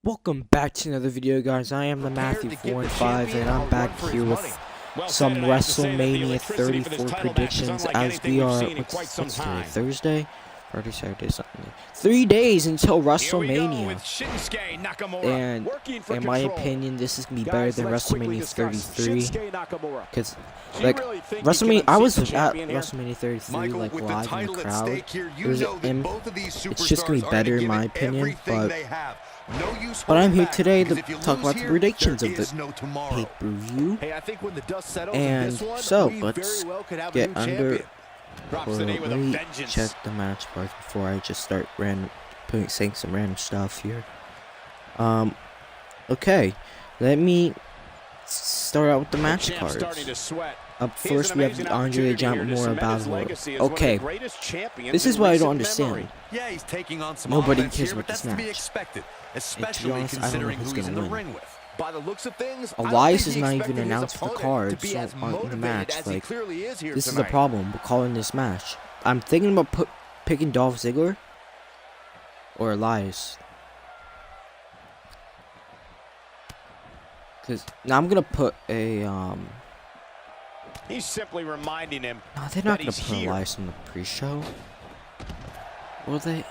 Welcome back to another video, guys. I am the Matthew415, and I'm back here with some WrestleMania 34 predictions as we are, what's today, Thursday? Friday, Saturday, Sunday. 3 days until WrestleMania. And in my opinion, this is going to be better than WrestleMania 33. Because, like, WrestleMania, I was at WrestleMania 33, like, live in the crowd. It's just going to be better in my opinion, but I'm here today to talk about the predictions of the pay-per-view. And so, let's get under. Let me check the match cards before I just start saying some random stuff here. Okay, let me start out with the match cards. Up first, we have the Andre the Giant Memorial Battle Royal. Okay, this is what I don't understand. Nobody cares about this match. And to be honest, I don't know who's going to win. Elias is not even announced for the cards in the match. Like, this is the problem with calling this match. I'm thinking about picking Dolph Ziggler or Elias. Because now I'm going to put a... He's simply reminding him. No, they're not going to put Elias in the pre-show. Will they?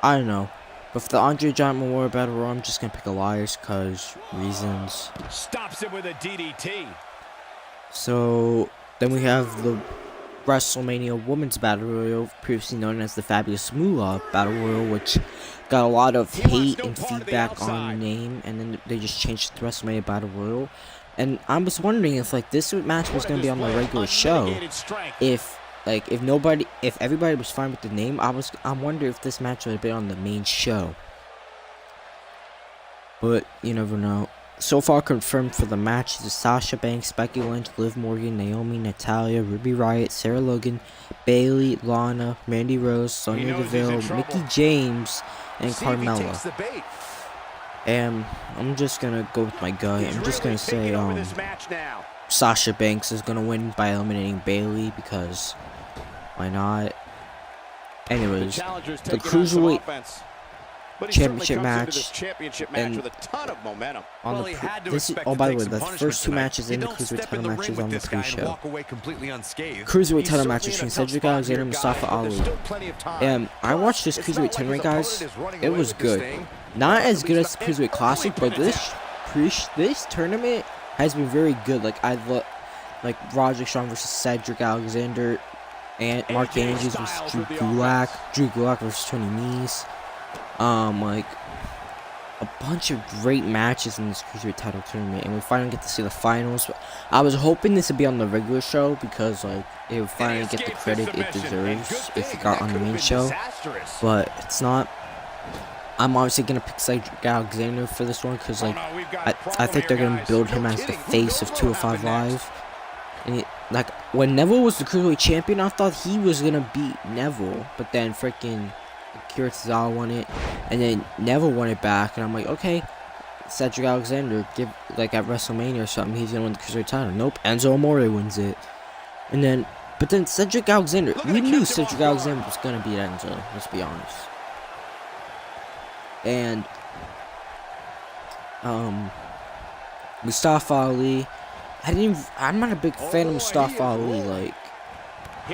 I don't know. But for the Andre Giant Memorial Battle Royal, I'm just going to pick Elias because reasons. Stops him with a DDT. So, then we have the WrestleMania Women's Battle Royal, previously known as the Fabulous Moolah Battle Royal, which got a lot of hate and feedback on the name, and then they just changed it to WrestleMania Battle Royal. And I was wondering if, like, this match was going to be on the regular show. If everybody was fine with the name, I wonder if this match would have been on the main show. But you never know. So far confirmed for the match is Sasha Banks, Becky Lynch, Liv Morgan, Naomi, Natalya, Ruby Riott, Sarah Logan, Bayley, Lana, Mandy Rose, Sonya Deville, Mickie James, and Carmella. And I'm just gonna go with my gut. I'm just gonna say Sasha Banks is gonna win by eliminating Bayley because why not? Anyways, the Cruiserweight Championship match, and on the oh, by the way, the first two matches in the Cruiserweight title matches on the pre-show. Cruiserweight title match between Cedric Alexander and Mustafa Ali. And I watched this Cruiserweight tournament, guys. It was good. Not as good as the Cruiserweight Classic, but this tournament has been very good. Like, I look like Roderick Strong versus Cedric Alexander, and Mark Andrews versus Drew Gulak versus Tony Nese. Like a bunch of great matches in this Cruiserweight title tournament, and we finally get to see the finals. I was hoping this would be on the regular show because, like, it would finally get the credit it deserves if it got on the main show, but it's not. I'm obviously gonna pick Cedric Alexander for this one because, like, I think they're gonna build him as the face of 205 Live. And like, when Neville was the Cruiserweight champion, I thought he was gonna beat Neville, but then freaking Akira Tozawa won it, and then Neville won it back, and I'm like, okay, Cedric Alexander, like at WrestleMania or something, he's gonna win the Cruiserweight title. Nope, Enzo Amore wins it, but then Cedric Alexander, we knew Cedric Alexander was gonna beat Enzo. Let's be honest. And Mustafa Ali, I'm not a big fan of Mustafa Ali. Like,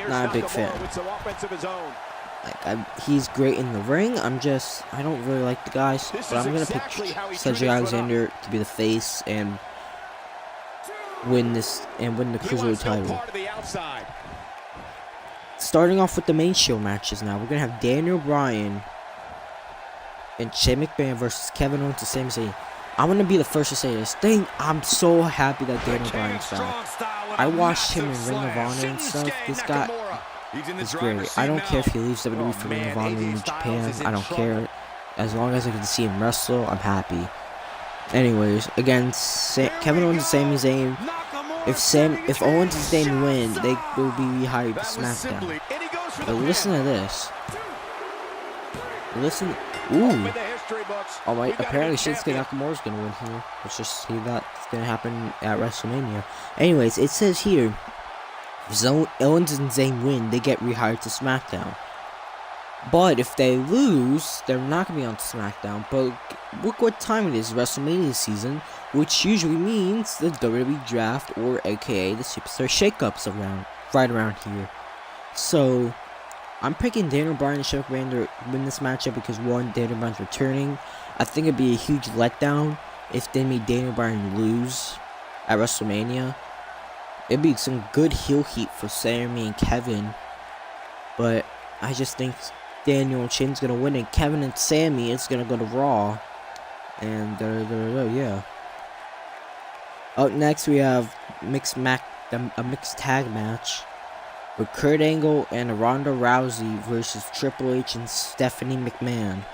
not a big fan. Like, he's great in the ring. I don't really like the guys, but I'm gonna pick Cedric Alexander to be the face and win the Cruiserweight title. Starting off with the main show matches now, we're gonna have Daniel Bryan and Shane McMahon versus Kevin Owens and Sami Zayn. I'm gonna be the first to say this. I'm so happy that Daniel Bryan's back. I watched him in Ring of Honor and stuff. This guy is great. I don't care if he leaves WWE for Ring of Honor in Japan. I don't care. As long as I can see him wrestle, I'm happy. Anyways, again, Kevin Owens and Sami Zayn. If Owens and Zayn win, they will be rehired to SmackDown. But listen to this. Listen. Ooh. Alright, apparently Shinsuke Nakamura's gonna win here. Let's just see that's gonna happen at WrestleMania. Anyways, it says here, if Owens and Zayn win, they get rehired to SmackDown. But if they lose, they're not going to be on SmackDown. But look what time it is, Wrestlemania season, which usually means the WWE Draft, or aka the Superstar Shakeups right around here. So, I'm picking Daniel Bryan and Shane McMahon to win this matchup because, one, Daniel Bryan's returning. I think it'd be a huge letdown if they made Daniel Bryan lose at WrestleMania. It'd be some good heel heat for Sammy and Kevin. But I just think Daniel and Shane's gonna win, and Kevin and Sammy is gonna go to Raw. And yeah. Up next we have a mixed tag match with Kurt Angle and Ronda Rousey versus Triple H and Stephanie McMahon.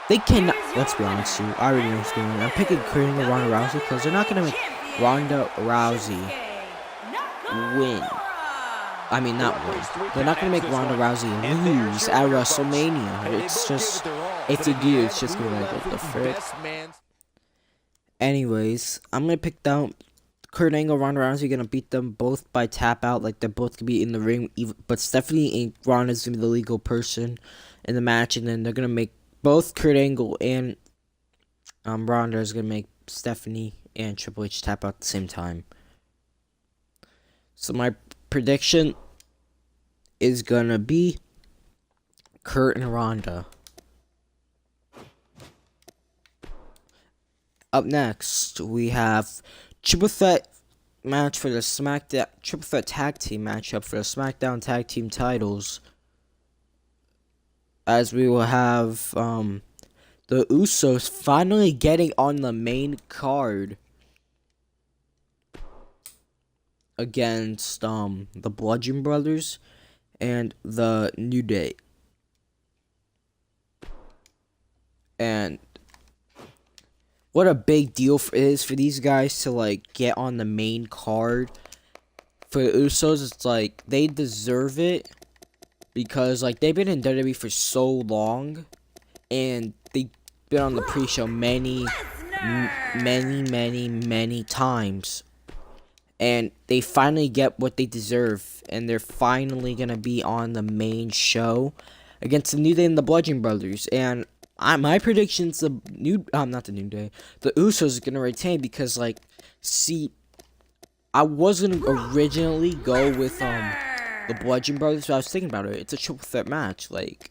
They cannot. Let's be honest with you. I already know what's going on. I'm picking Kurt Angle and Ronda Rousey because they're not gonna make Ronda Rousey win. I mean, not win. They're not gonna make Ronda Rousey lose at WrestleMania. It's just, if they do, it's just gonna be like, what the frick. Anyways, I'm gonna pick down Kurt Angle, Ronda Rousey, gonna beat them both by tap out. Like, they're both gonna be in the ring, but Stephanie and Ronda's gonna be the legal person in the match, and then they're gonna make both Kurt Angle and Ronda is gonna make Stephanie and Triple H tap out at the same time. So my prediction is gonna be Kurt and Ronda. Up next, we have triple threat match for the triple threat tag team matchup for the SmackDown tag team titles. As we will have the Usos finally getting on the main card against the Bludgeon Brothers and the New Day. And what a big deal it is for these guys to like get on the main card. For the Usos, it's like they deserve it because like they've been in WWE for so long, and they've been on the pre-show many times. And they finally get what they deserve, and they're finally gonna be on the main show against the New Day and the Bludgeon Brothers. And my prediction's the Usos are gonna retain because, like, see, I was gonna originally go with the Bludgeon Brothers, but I was thinking about it. It's a triple threat match, like,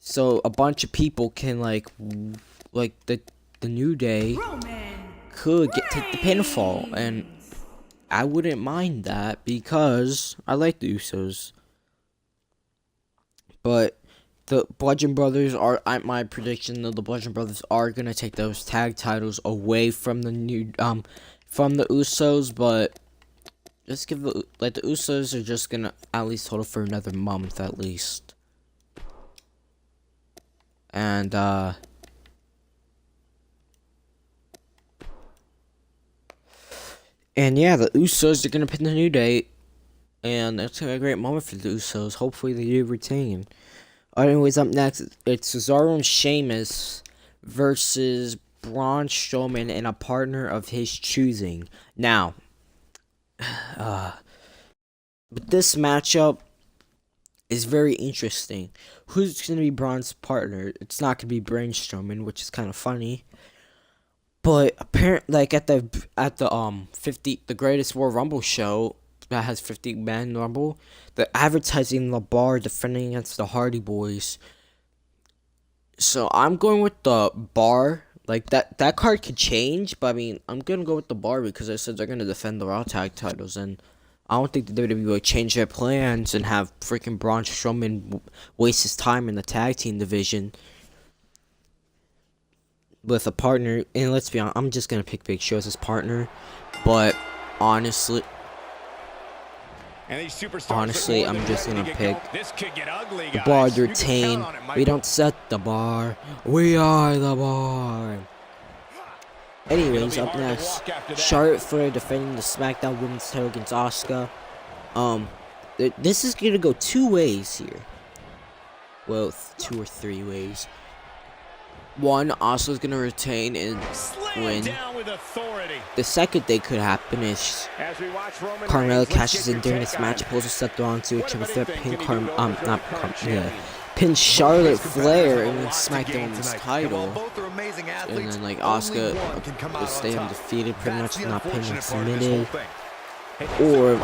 so a bunch of people can like the New Day could take the pinfall, and I wouldn't mind that because I like the Usos. But the Bludgeon Brothers are, my prediction that the Bludgeon Brothers are gonna take those tag titles away from the from the Usos, but just give the Usos are just gonna at least hold it for another month at least. And yeah, the Usos are gonna pin the New Day, and that's a great moment for the Usos. Hopefully they do retain. Anyways, up next, it's Cesaro and Sheamus versus Braun Strowman and a partner of his choosing. Now, but this matchup is very interesting. Who's gonna be Braun's partner? It's not gonna be Braun Strowman, which is kind of funny. But apparently, like at the 50, the Greatest Royal Rumble show that has 50-man Rumble, they're advertising the Bar defending against the Hardy Boys. So I'm going with the Bar. Like that card could change, but I mean I'm gonna go with the Bar because I said they're gonna defend the Raw tag titles, and I don't think the WWE will change their plans and have freaking Braun Strowman waste his time in the tag team division with a partner. And let's be honest, I'm just gonna pick Big Show as his partner, but honestly, I'm just gonna pick the Bar to retain. We don't set the bar, we are the Bar. Anyways, up next, Charlotte Flair defending the SmackDown Women's title against Asuka. This is gonna go two ways here. Well, 2 or 3 ways. One, Asuka's gonna retain and win. The second thing could happen is Carmella cashes in during this match, pulls a scepter onto a triple threat, pin Charlotte Flair and then SmackDown Women's title. And then like Asuka will stay undefeated, pretty much not pinned and submitted. Or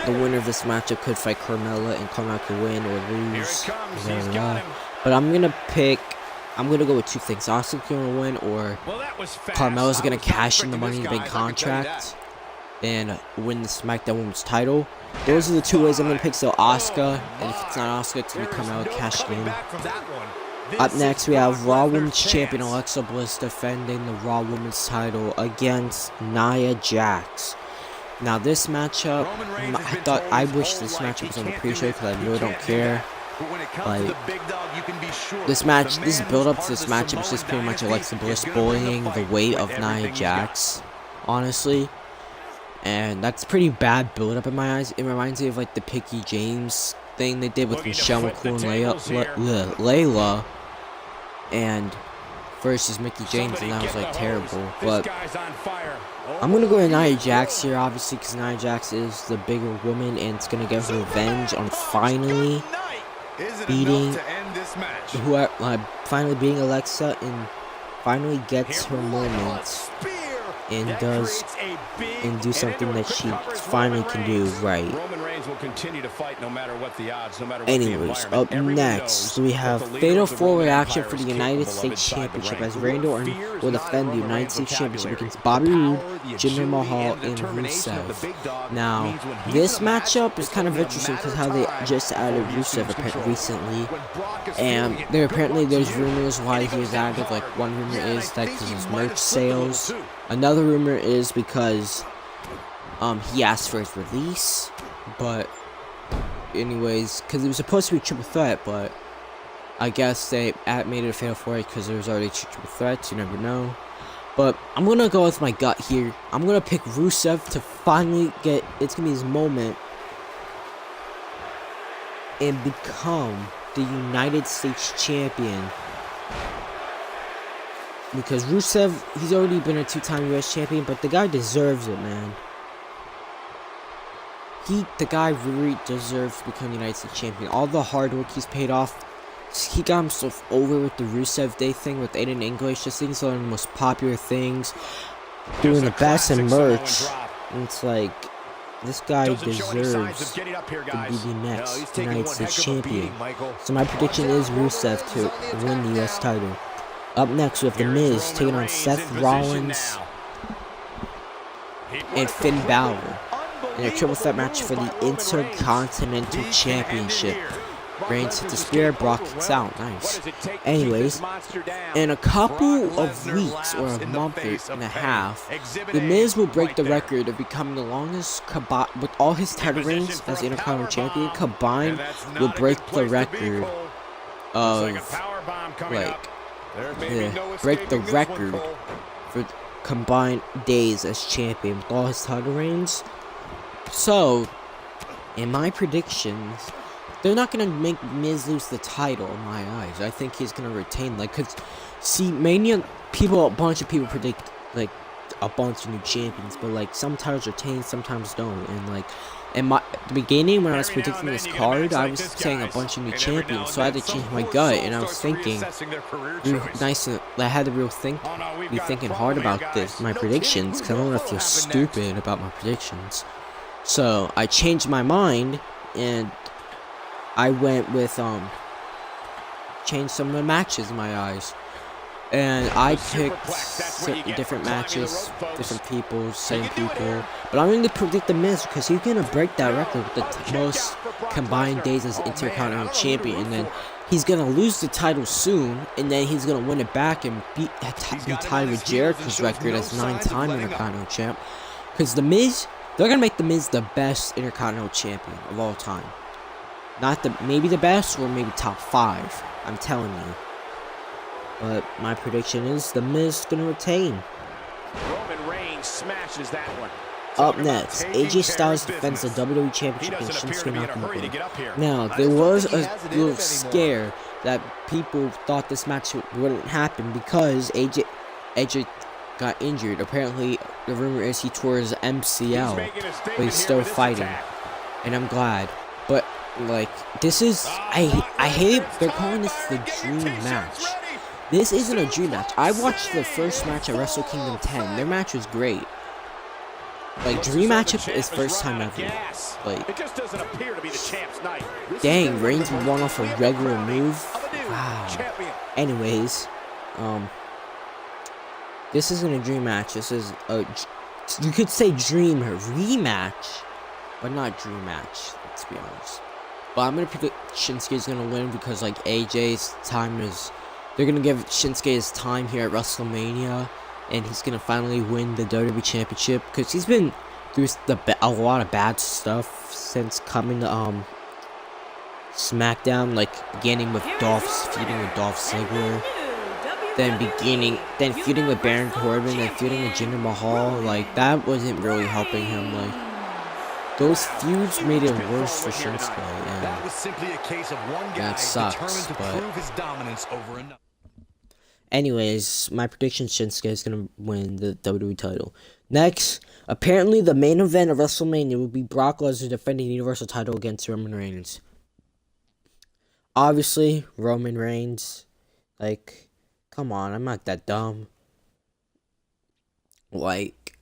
the winner of this matchup could fight Carmella and Carmella could win or lose. But I'm gonna go with two things. Asuka's gonna win, or Carmella's gonna cash in the Money in the Bank contract and win the SmackDown Women's title. Those are the two ways I'm gonna pick. So Asuka, and if it's not Asuka, it's gonna be Carmella cashing in. Up next, we have Raw Women's Champion Alexa Bliss defending the Raw Women's title against Nia Jax. Now this matchup, I wish this matchup was on the pre-show because I really don't care. Like, this build up to this matchup is just pretty much Alexa Bliss bullying the weight of Nia Jax, honestly. And that's pretty bad build up in my eyes. It reminds me of like the Picky James thing they did with Michelle McCool and Layla and versus Mickey James, and that was like terrible. But I'm gonna go with Nia Jax here, obviously, because Nia Jax is the bigger woman and it's gonna get her revenge on finally beating beating Alexa, and finally gets her moment and do something that she finally can do right. Anyways, up next we have Fatal 4-Way action for the United States Championship as Randy Orton will defend the United States Championship against Bobby Roode, Jinder Mahal, and Rusev. Now, this matchup is kind of interesting because how they just added Rusev recently, and there's rumors why he was added. Like, one rumor is that because of his merch sales. Another rumor is because he asked for his release, but anyways, because it was supposed to be a triple threat, but I guess they made it a fatal 4-way because there was already two triple threats. You never know. But I'm gonna go with my gut here. I'm gonna pick Rusev to finally it's gonna be his moment and become the United States Champion. Because Rusev, he's already been a 2-time US champion, but the guy deserves it, man. The guy really deserves to become United States champion. All the hard work he's paid off. He got himself over with the Rusev Day thing with Aiden English. Just things are the most popular things. Doing the best in merch. And it's like, this guy deserves to be the next United States champion. So my prediction is Rusev to win the US title. Up next, we have The Miz taking on Seth Rollins and Finn Balor in a triple threat match for the Intercontinental Championship. Reigns hits the spear, Brock kicks out. Nice. Anyways, in a couple of weeks or a month and a half, The Miz will break the record of becoming the longest with all his title reigns as Intercontinental Champion combined. Will break the record of break the record for combined days as champion with all his title reigns. So, in my predictions, they're not gonna make Miz lose the title in my eyes. I think he's gonna retain, cause see, Mania a bunch of people predict like a bunch of new champions, but some titles retain, sometimes don't, and in the beginning when I was predicting this card, I was saying a bunch of new champions, so I had to change my gut, and I was thinking, I had to be thinking hard about my predictions, because I don't want to feel stupid about my predictions. So I changed my mind, and I went with changed some of the matches in my eyes. And I picked different matches, different people, same people. But I'm going to predict The Miz because he's going to break that record with the most combined days as Intercontinental Champion. And then he's going to lose the title soon. And then he's going to win it back and be tied with Jericho's record as 9-time Intercontinental Champ. Because The Miz, they're going to make The Miz the best Intercontinental Champion of all time. Maybe the best or maybe top 5. I'm telling you. But my prediction is The Miz is going to retain. Roman Reigns smashes that one. Up next, AJ Styles defends the WWE Championship against Shinsuke Nakamura. Now, there was a little scare that people thought this match wouldn't happen because AJ got injured. Apparently, the rumor is he tore his MCL, but he's still fighting, and I'm glad. But like, this is I hate they're calling this the dream match. This isn't a dream match. I watched the first match at Wrestle Kingdom 10. Their match was great. Like, dream matchup is first time ever. Like, dang, Reigns won off a regular move. Wow. Anyways, this isn't a dream match. This is a, you could say dream rematch, but not dream match. Let's be honest. But I'm gonna predict Shinsuke's gonna win because like AJ's time is, they're gonna give Shinsuke his time here at WrestleMania, and he's gonna finally win the WWE Championship because he's been through a lot of bad stuff since coming to SmackDown, like beginning with feuding with Dolph Ziggler, then feuding with Baron Corbin, then feuding with Jinder Mahal. Like, that wasn't really helping him. Like, those feuds made it worse for Shinsuke, and that was simply a case of one guy sucks, determined to prove his dominance over another. Anyways, my prediction, Shinsuke is gonna win the WWE title. Next, apparently the main event of WrestleMania will be Brock Lesnar defending the Universal title against Roman Reigns. Obviously, Roman Reigns. Like, come on, I'm not that dumb. Like,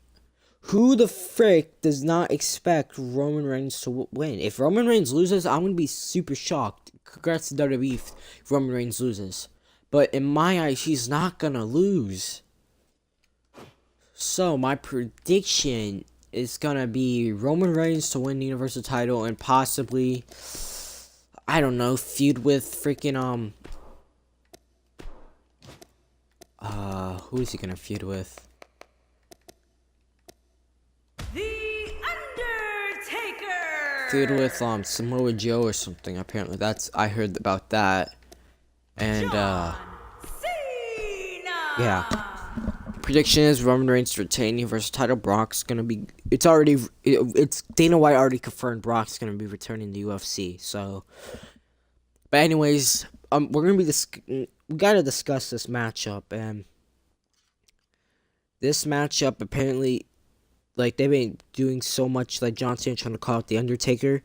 who the frick does not expect Roman Reigns to win? If Roman Reigns loses, I'm gonna be super shocked. Congrats to WWE if Roman Reigns loses. But in my eyes, he's not gonna lose. So, my prediction is gonna be Roman Reigns to win the Universal title and possibly, I don't know, feud with freaking, who is he gonna feud with? The Undertaker! Feud with, Samoa Joe or something, apparently. I heard about that. And, yeah. Prediction is Roman Reigns to retain the Universal title. Brock's gonna be, it's Dana White already confirmed Brock's gonna be returning to UFC, so. But anyways, we're gonna be we gotta discuss this matchup, and this matchup apparently, like, they've been doing so much, like John Cena trying to call out the Undertaker,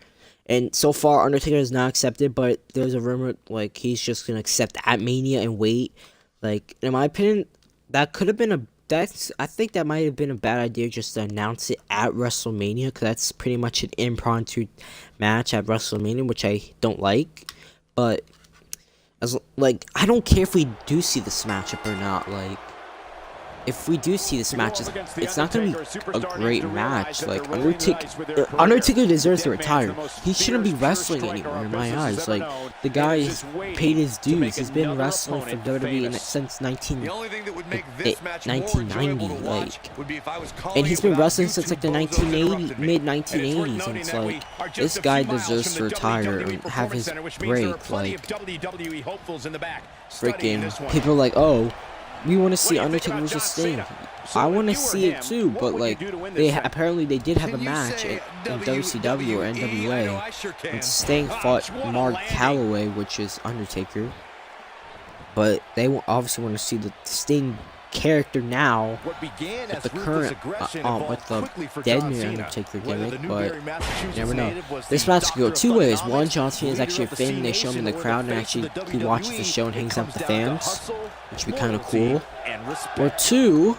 and so far Undertaker has not accepted, but there's a rumor like he's just gonna accept at Mania and wait. Like, in my opinion, that could have been I think that might have been a bad idea just to announce it at WrestleMania, because that's pretty much an impromptu match at WrestleMania, which I don't like. But I don't care if we do see this matchup or not. Like, if we do see this match, it's not gonna be a great match. Like, Undertaker deserves to retire. He shouldn't be wrestling anymore in my eyes. Like, the guy's paid his dues. He's been wrestling for WWE since 1990. Like, and he's been wrestling since like the mid 1980s. And it's like, this guy deserves to retire and have his break. Like, freaking people are like, oh, we want to see Undertaker versus Sting. I want to see it too, but like, apparently they did have a match in WCW or NWA, and Sting fought Mark Calloway, which is Undertaker. But they obviously want to see the Sting character now with the current with the Dead Man Undertaker gimmick, but you never know. This match could go two ways. One, John Cena is actually a fan and they show him in the crowd and actually he watches the show and hangs out with the fans, which would be kind of cool. Or two,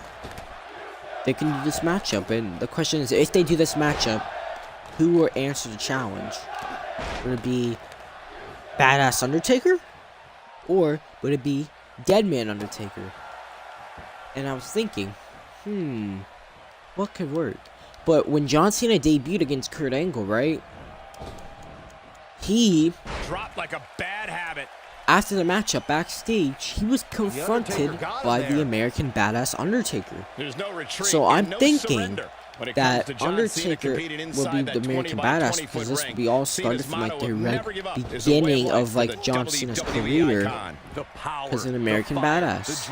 they can do this matchup, and the question is, if they do this matchup, who will answer the challenge? Would it be Badass Undertaker, or would it be Dead Man Undertaker? And I was thinking, what could work? But when John Cena debuted against Kurt Angle, right? He dropped like a bad habit. After the matchup backstage, he was confronted by the American Badass Undertaker. There's no retreat, so I'm thinking that Undertaker will be the American Badass, because this will be all started from like the beginning of like John Cena's career as an American Badass.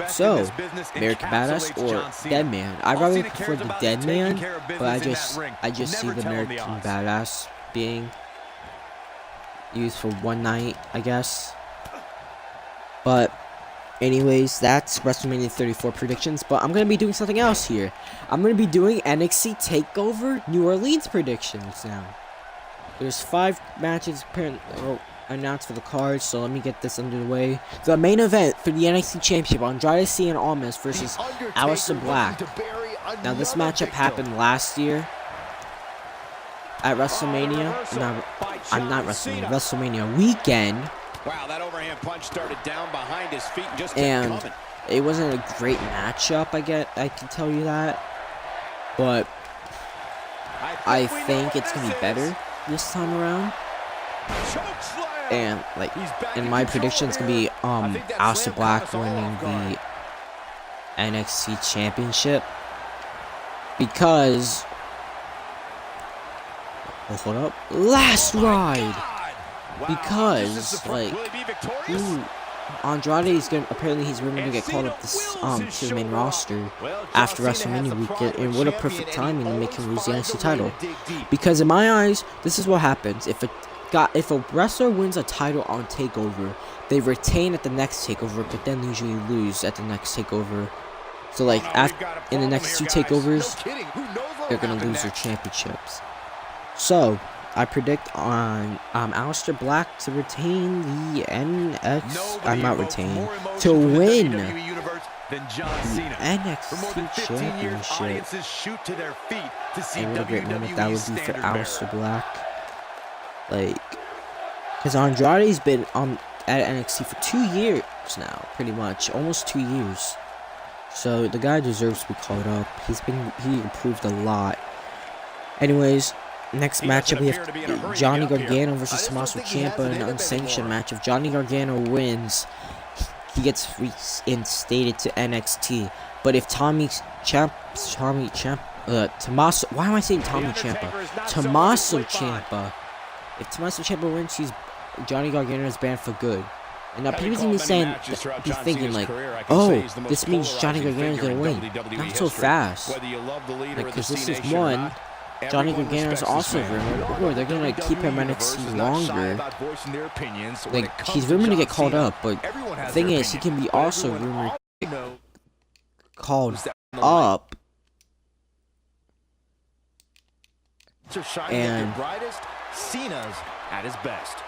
So, American Badass or Dead Man. I rather prefer the Dead Man, but I just see the American Badass being used for one night, I guess. But anyways, that's WrestleMania 34 predictions. But I'm gonna be doing something else here. I'm gonna be doing NXT Takeover New Orleans predictions now. There's 5 matches announced for the card, so let me get this underway. The main event for the NXT Championship: Andrade Cien Almas versus Aleister Black. Now this matchup happened last year at WrestleMania. WrestleMania weekend. Wow, that overhand punch started down behind his feet and just kept And coming. it wasn't a great matchup, I can tell you that. But I think it's gonna be better this time around. And like in my prediction, it's gonna be Aleister Black winning the NXT Championship because hold up, last ride. Because like Andrade is gonna apparently he's rumored to get called up this to the main roster after WrestleMania weekend, and what a perfect timing to make him lose the NXT title. Because in my eyes, this is what happens if a wrestler wins a title on Takeover, they retain at the next Takeover, but then usually lose at the next Takeover. So like in the next 2 Takeovers, they're gonna lose their championships. So I predict on Aleister Black to retain the to win the NXT Championship. And what a great moment that would be for Aleister Black. Like, because Andrade's been at NXT for 2 years now, pretty much, almost 2 years. So the guy deserves to be called up. He improved a lot. Anyways, next matchup we have Johnny Gargano versus Tommaso Ciampa, an unsanctioned match. If Johnny Gargano wins, he gets reinstated to NXT. But if Tommaso Ciampa, if Tommaso Ciampa wins, Johnny Gargano is banned for good. And now people be thinking like, oh, this means Johnny Gargano is gonna win. Not so fast. Like, because this is one. Johnny Gargano is also rumored, or they're gonna keep him NXT longer. Like, he's rumored to get called up, but the thing is, he can be also rumored to get called up. And Cena's at his best.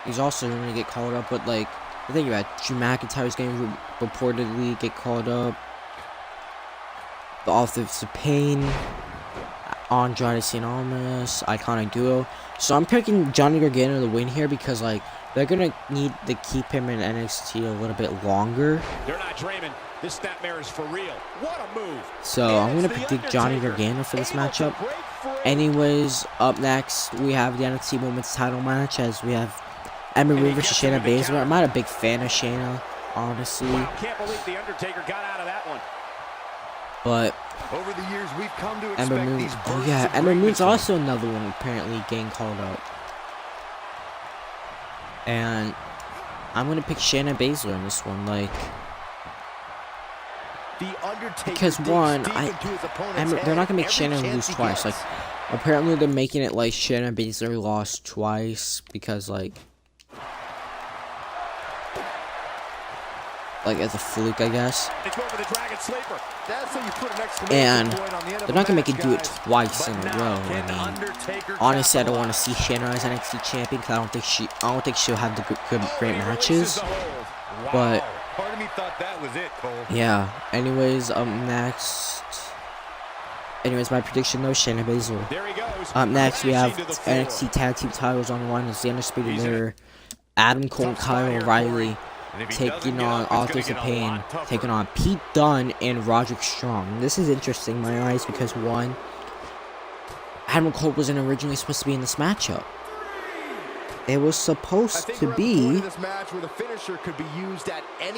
He's also rumored to get called up, but like, the thing about Drew McIntyre's going to reportedly get called up. The Authors of Pain, Andrade Cien Almas, Iconic Duo. So I'm picking Johnny Gargano to win here because like they're gonna need to keep him in NXT a little bit longer. They're not dreaming. This snapmare is for real. What a move. So I'm gonna predict Johnny Gargano for this matchup. Anyways, up next we have the NXT Women's Title match as we have Ember Moon versus Shayna Baszler. I'm not a big fan of Shayna, honestly. Wow, can't believe the Undertaker got out of that one. But over the years, we've come to expect Ember Moon, these Ember Moon's also another one apparently getting called up. And I'm gonna pick Shayna Baszler in this one, like, because one, they're not gonna make Shayna lose twice. Like, apparently they're making it like Shayna Baszler lost twice because like as a fluke, I guess. And they're not gonna make it do it twice in a row. I mean, honestly, I don't want to see Shayna as NXT champion because I don't think she'll have the great matches. But yeah. Anyways, next. Anyways, my prediction though, Shayna Baszler. Up next, we have NXT Tag Team titles on the line. It's the Undisputed Era. Adam Cole and Kyle O'Reilly taking on Authors of Pain, taking on Pete Dunne and Roderick Strong. This is interesting in my eyes because one, Adam Cole wasn't originally supposed to be in this matchup. It was supposed to be. It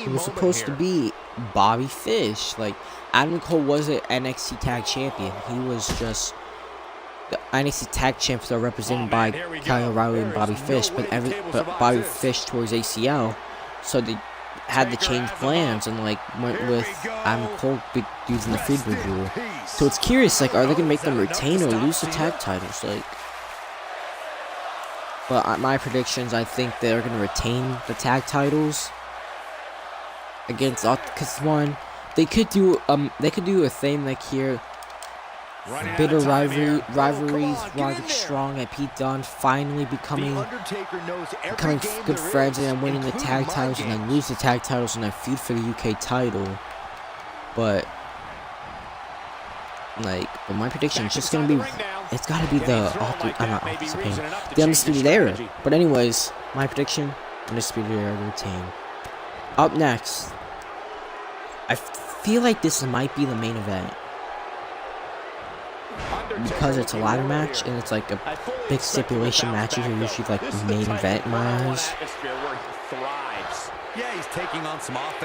was supposed to be Bobby Fish. Like, Adam Cole wasn't NXT Tag Champion. He was just the NXT Tag Champions are represented by Kyle O'Reilly and Bobby Fish, but Bobby Fish tore his ACL, so they had to change plans and like went with Adam Cole using the Freebird rule. So it's curious, like, are they gonna make them retain or lose the tag titles? Like, But my predictions, I think they're gonna retain the tag titles against, because one, they could do a thing like here, bitter rivalries, Roderick Strong and Pete Dunne finally becoming good friends and then winning the tag titles and then lose the tag titles and then feud for the UK title. But my prediction is just gonna be, it's gotta be the Undisputed Era. But anyways, my prediction, Undisputed Era to retain. Up next, I feel like this might be the main event because it's a ladder match and it's like a big stipulation matches are usually like the main event in my eyes.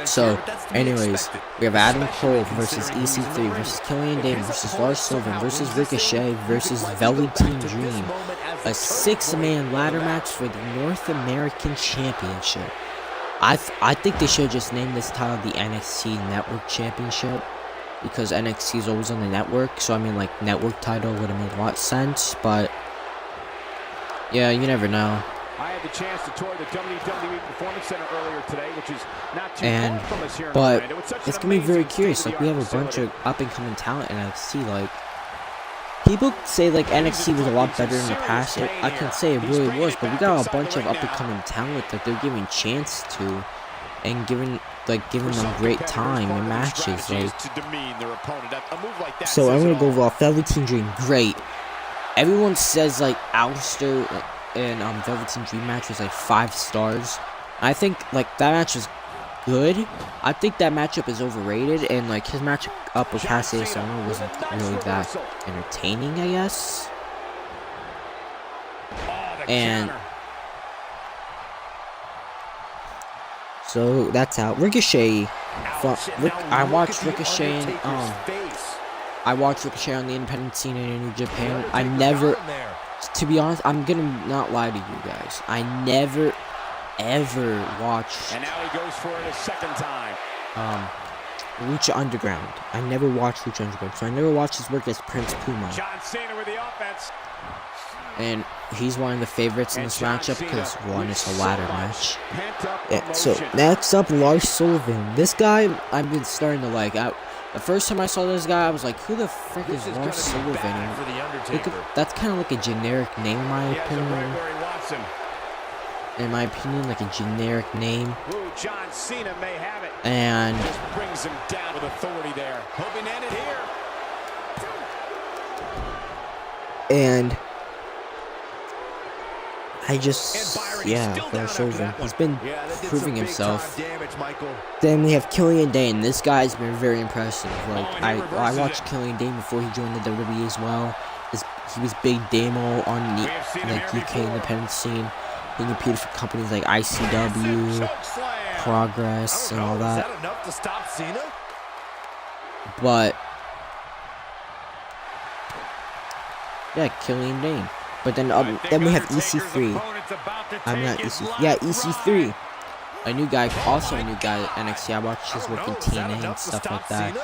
So, anyways, we have Adam Cole versus EC3 versus Killian Dane versus Lars Sullivan versus Ricochet versus Velveteen Dream. A 6-man ladder match for the North American Championship. I think they should just name this title the NXT Network Championship, because NXT is always on the network, so I mean, like, network title would have made a lot of sense, but yeah, you never know. I had the chance to tour the WWE Performance Center earlier today, which is not too far from us here in Orlando. It's gonna be very curious. Like, we have a bunch of up-and-coming talent in NXT. Like, people say like NXT was a lot better in the past. I can say it really was, but we got a bunch of up-and-coming talent that they're giving chance to, and giving them great time in matches. Like, so I'm gonna go off Velveteen Dream. Great. Everyone says like Aleister and Velveteen Dream match was like 5 stars. I think like that match was good. I think that matchup is overrated, and like his matchup with Cassius Ohno wasn't really that entertaining, I guess. And so that's out. Ricochet. I watched Ricochet and I watched Ricochet on the independent scene in New Japan. I never, to be honest, I'm gonna not lie to you guys. I never ever watched and now he goes for it a second time. Lucha Underground. I never watched Lucha Underground, so I never watched his work as Prince Puma. John Cena with the offense. And he's one of the favorites in this matchup because one, it's a ladder match. So next up, Lars Sullivan. This guy I've been starting to like. The first time I saw this guy, I was like, who the frick is Lars Sullivan? That's kind of like a generic name in my opinion. In my opinion, like a generic name. John Cena may have it. And just brings him down with authority there. Hoping to end it here. And I just, Lars Sullivan, he's been proving himself. Then we have Killian Dane. This guy's been very impressive. Like, I watched Killian Dane before he joined the WWE as well. He was big demo on the like UK independent scene. He competed for companies like ICW, Progress, and all that. But yeah, Killian Dane. But then we have EC3. I'm not EC3. Yeah, EC3. A new guy, also a new guy at NXT. I watched his work in TNA and stuff like that.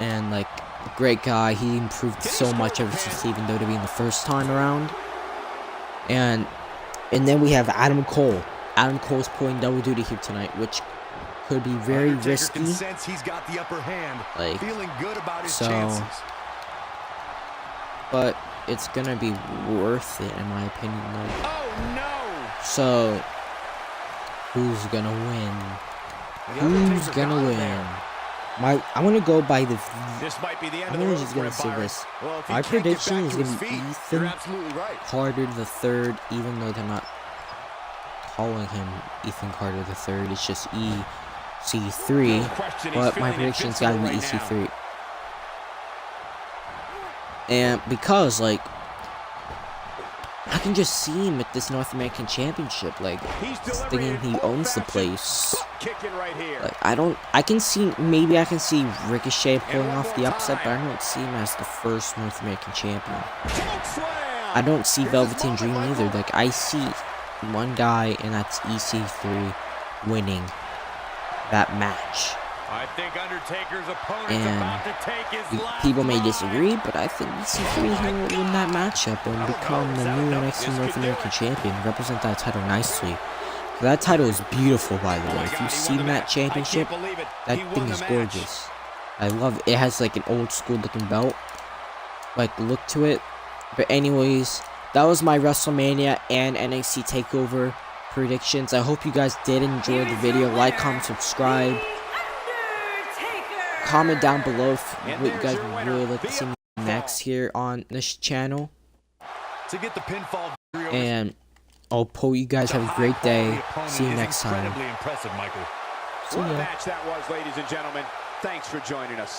And like, great guy. He improved so much ever since leaving WWE the first time around. And then we have Adam Cole. Adam Cole's pulling double duty here tonight, which could be very risky. Like, so, but it's gonna be worth it in my opinion. Like, oh no! So, who's gonna win? Who's gonna win? I'm gonna go by the. I'm just gonna say this. My prediction is gonna be Ethan Carter III, even though they're not calling him Ethan Carter III. It's just EC3. But my prediction's gotta be EC3. And because, like, I can just see him at this North American Championship, like, thinking he owns the place. Like, I can see Ricochet pulling off the upset, but I don't see him as the first North American champion. I don't see Velveteen Dream either. Like, I see one guy, and that's EC3 winning that match. I think Undertaker's opponent's And about to take his last people may ride. disagree, but I think EC3 is going to win that matchup and become the new NXT North American Champion. Represent that title nicely. That title is beautiful, by the way. If you've seen that championship, that thing is gorgeous. I love it. It has like an old school looking belt, like look to it. But anyways, that was my WrestleMania and NXT Takeover predictions. I hope you guys did enjoy the video. Like, comment, subscribe. Comment down below what you guys would really like to see next here on this channel. To get the pinfall victory over And I'll hope you guys have a great day. See you next time. incredibly impressive, Michael. See What a ya. match that was, ladies and gentlemen. Thanks for joining us.